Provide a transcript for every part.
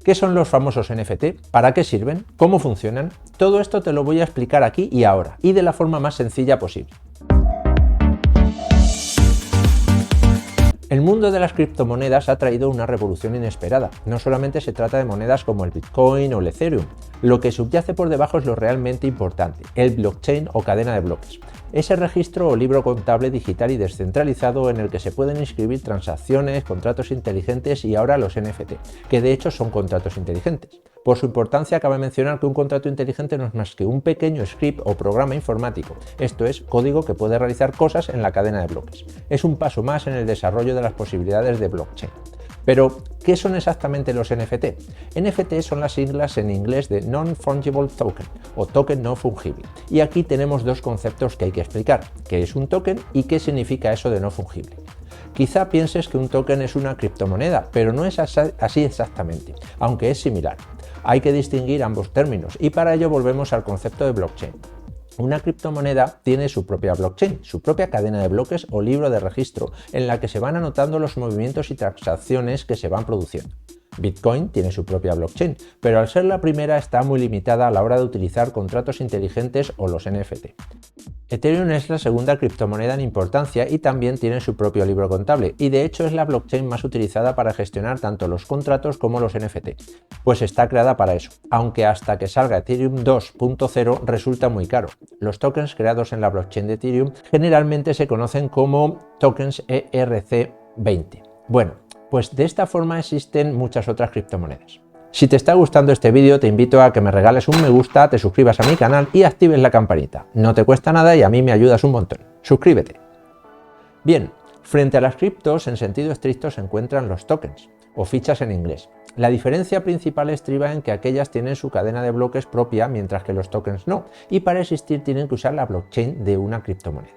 ¿Qué son los famosos NFT? ¿Para qué sirven? ¿Cómo funcionan? Todo esto te lo voy a explicar aquí y ahora, y de la forma más sencilla posible. El mundo de las criptomonedas ha traído una revolución inesperada. No solamente se trata de monedas como el Bitcoin o el Ethereum, lo que subyace por debajo es lo realmente importante, el blockchain o cadena de bloques. Ese registro o libro contable digital y descentralizado en el que se pueden inscribir transacciones, contratos inteligentes y ahora los NFT, que de hecho son contratos inteligentes. Por su importancia, cabe mencionar que un contrato inteligente no es más que un pequeño script o programa informático, esto es, código que puede realizar cosas en la cadena de bloques. Es un paso más en el desarrollo de las posibilidades de blockchain. Pero, ¿qué son exactamente los NFT? NFT son las siglas en inglés de Non-Fungible Token o token no fungible. Y aquí tenemos dos conceptos que hay que explicar, qué es un token y qué significa eso de no fungible. Quizá pienses que un token es una criptomoneda, pero no es así exactamente, aunque es similar. Hay que distinguir ambos términos y para ello volvemos al concepto de blockchain. Una criptomoneda tiene su propia blockchain, su propia cadena de bloques o libro de registro, en la que se van anotando los movimientos y transacciones que se van produciendo. Bitcoin tiene su propia blockchain, pero al ser la primera está muy limitada a la hora de utilizar contratos inteligentes o los NFT. Ethereum es la segunda criptomoneda en importancia y también tiene su propio libro contable, y de hecho es la blockchain más utilizada para gestionar tanto los contratos como los NFT, pues está creada para eso, aunque hasta que salga Ethereum 2.0 resulta muy caro. Los tokens creados en la blockchain de Ethereum generalmente se conocen como tokens ERC20. Bueno, pues de esta forma existen muchas otras criptomonedas. Si te está gustando este vídeo, te invito a que me regales un me gusta, te suscribas a mi canal y actives la campanita. No te cuesta nada y a mí me ayudas un montón. Suscríbete. Bien, frente a las criptos, en sentido estricto se encuentran los tokens, o fichas en inglés. La diferencia principal estriba en que aquellas tienen su cadena de bloques propia, mientras que los tokens no, y para existir tienen que usar la blockchain de una criptomoneda.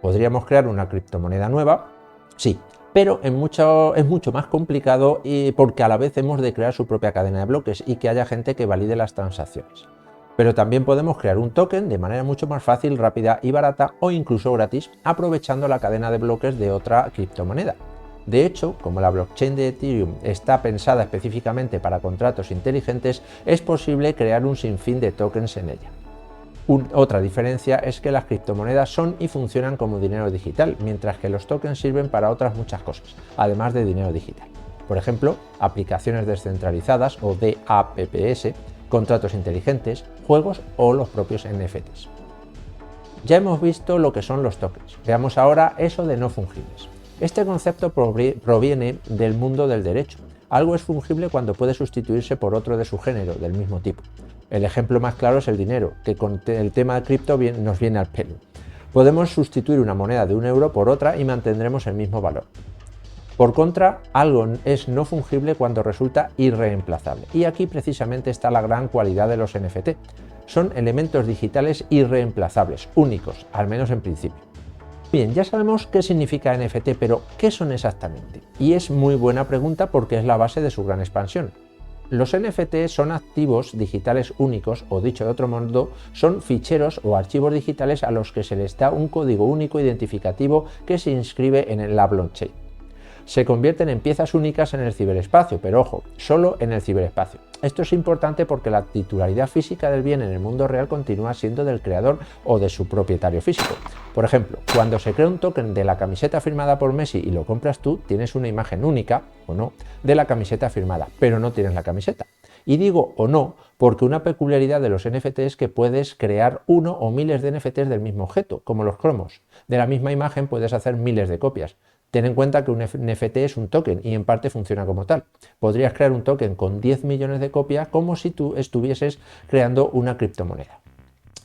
¿Podríamos crear una criptomoneda nueva? Sí. Pero es mucho más complicado porque a la vez hemos de crear su propia cadena de bloques y que haya gente que valide las transacciones. Pero también podemos crear un token de manera mucho más fácil, rápida y barata o incluso gratis, aprovechando la cadena de bloques de otra criptomoneda. De hecho, como la blockchain de Ethereum está pensada específicamente para contratos inteligentes, es posible crear un sinfín de tokens en ella. Otra diferencia es que las criptomonedas son y funcionan como dinero digital, mientras que los tokens sirven para otras muchas cosas, además de dinero digital. Por ejemplo, aplicaciones descentralizadas o DApps, contratos inteligentes, juegos o los propios NFTs. Ya hemos visto lo que son los tokens. Veamos ahora eso de no fungibles. Este concepto proviene del mundo del derecho. Algo es fungible cuando puede sustituirse por otro de su género, del mismo tipo. El ejemplo más claro es el dinero, que con el tema de cripto nos viene al pelo. Podemos sustituir una moneda de 1 euro por otra y mantendremos el mismo valor. Por contra, algo es no fungible cuando resulta irreemplazable. Y aquí precisamente está la gran cualidad de los NFT. Son elementos digitales irreemplazables, únicos, al menos en principio. Bien, ya sabemos qué significa NFT, pero ¿qué son exactamente? Y es muy buena pregunta porque es la base de su gran expansión. Los NFT son activos digitales únicos, o dicho de otro modo, son ficheros o archivos digitales a los que se les da un código único identificativo que se inscribe en la blockchain. Se convierten en piezas únicas en el ciberespacio, pero ojo, solo en el ciberespacio. Esto es importante porque la titularidad física del bien en el mundo real continúa siendo del creador o de su propietario físico. Por ejemplo, cuando se crea un token de la camiseta firmada por Messi y lo compras tú, tienes una imagen única, o no, de la camiseta firmada, pero no tienes la camiseta. Y digo o no porque una peculiaridad de los NFT es que puedes crear uno o miles de NFTs del mismo objeto, como los cromos. De la misma imagen puedes hacer miles de copias. Ten en cuenta que un NFT es un token y en parte funciona como tal. Podrías crear un token con 10 millones de copias como si tú estuvieses creando una criptomoneda.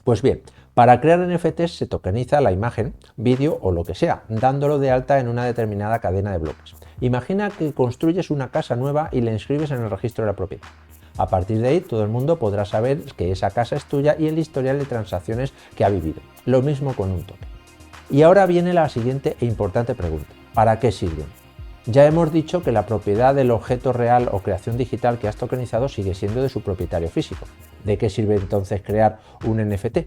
Pues bien, para crear NFTs se tokeniza la imagen, vídeo o lo que sea, dándolo de alta en una determinada cadena de bloques. Imagina que construyes una casa nueva y la inscribes en el registro de la propiedad. A partir de ahí todo el mundo podrá saber que esa casa es tuya y el historial de transacciones que ha vivido. Lo mismo con un token. Y ahora viene la siguiente e importante pregunta. ¿Para qué sirven? Ya hemos dicho que la propiedad del objeto real o creación digital que has tokenizado sigue siendo de su propietario físico. ¿De qué sirve entonces crear un NFT?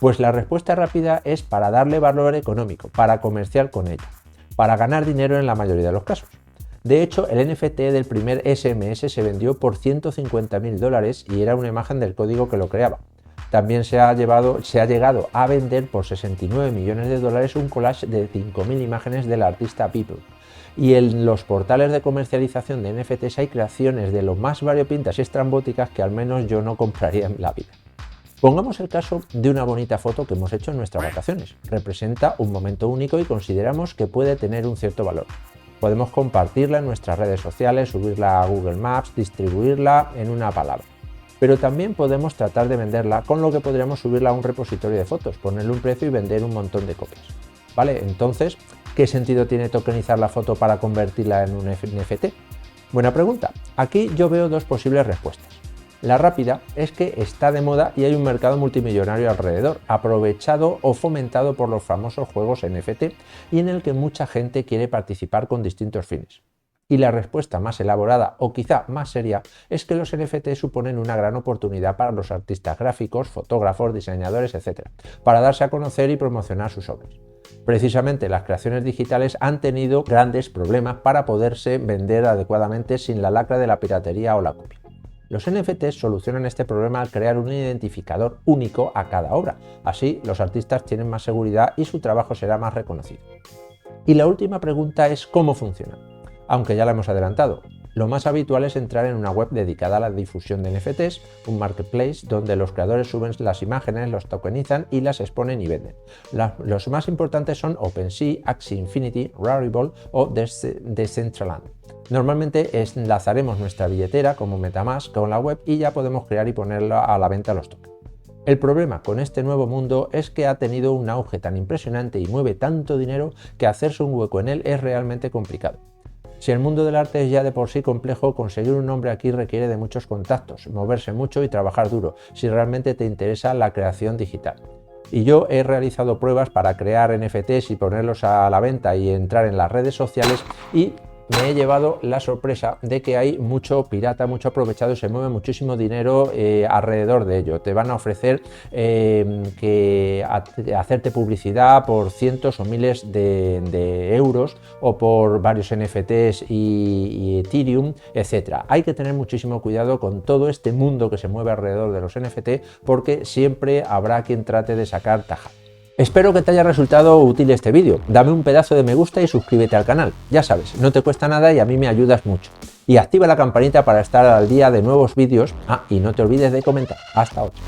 Pues la respuesta rápida es para darle valor económico, para comerciar con ella, para ganar dinero en la mayoría de los casos. De hecho, el NFT del primer SMS se vendió por $150.000 y era una imagen del código que lo creaba. También se ha llegado a vender por $69 millones un collage de 5.000 imágenes del artista People. Y en los portales de comercialización de NFTs hay creaciones de lo más variopintas y estrambóticas que al menos yo no compraría en la vida. Pongamos el caso de una bonita foto que hemos hecho en nuestras vacaciones. Representa un momento único y consideramos que puede tener un cierto valor. Podemos compartirla en nuestras redes sociales, subirla a Google Maps, distribuirla, en una palabra. Pero también podemos tratar de venderla, con lo que podríamos subirla a un repositorio de fotos, ponerle un precio y vender un montón de copias. ¿Vale? Entonces, ¿qué sentido tiene tokenizar la foto para convertirla en un NFT? Buena pregunta. Aquí yo veo dos posibles respuestas. La rápida es que está de moda y hay un mercado multimillonario alrededor, aprovechado o fomentado por los famosos juegos NFT y en el que mucha gente quiere participar con distintos fines. Y la respuesta más elaborada o quizá más seria es que los NFT suponen una gran oportunidad para los artistas gráficos, fotógrafos, diseñadores, etc., para darse a conocer y promocionar sus obras. Precisamente las creaciones digitales han tenido grandes problemas para poderse vender adecuadamente sin la lacra de la piratería o la copia. Los NFTs solucionan este problema al crear un identificador único a cada obra. Así, los artistas tienen más seguridad y su trabajo será más reconocido. Y la última pregunta es ¿cómo funciona? Aunque ya la hemos adelantado. Lo más habitual es entrar en una web dedicada a la difusión de NFTs, un marketplace donde los creadores suben las imágenes, los tokenizan y las exponen y venden. Los más importantes son OpenSea, Axie Infinity, Rarible o Decentraland. Normalmente enlazaremos nuestra billetera como MetaMask con la web y ya podemos crear y ponerla a la venta los tokens. El problema con este nuevo mundo es que ha tenido un auge tan impresionante y mueve tanto dinero que hacerse un hueco en él es realmente complicado. Si el mundo del arte es ya de por sí complejo, conseguir un nombre aquí requiere de muchos contactos, moverse mucho y trabajar duro, si realmente te interesa la creación digital. Y yo he realizado pruebas para crear NFTs y ponerlos a la venta y entrar en las redes sociales y me he llevado la sorpresa de que hay mucho pirata, mucho aprovechado y se mueve muchísimo dinero alrededor de ello. Te van a ofrecer hacerte publicidad por cientos o miles de euros o por varios NFTs y Ethereum, etc. Hay que tener muchísimo cuidado con todo este mundo que se mueve alrededor de los NFT porque siempre habrá quien trate de sacar taja. Espero que te haya resultado útil este vídeo. Dame un pedazo de me gusta y suscríbete al canal. Ya sabes, no te cuesta nada y a mí me ayudas mucho. Y activa la campanita para estar al día de nuevos vídeos. Y no te olvides de comentar. Hasta otra.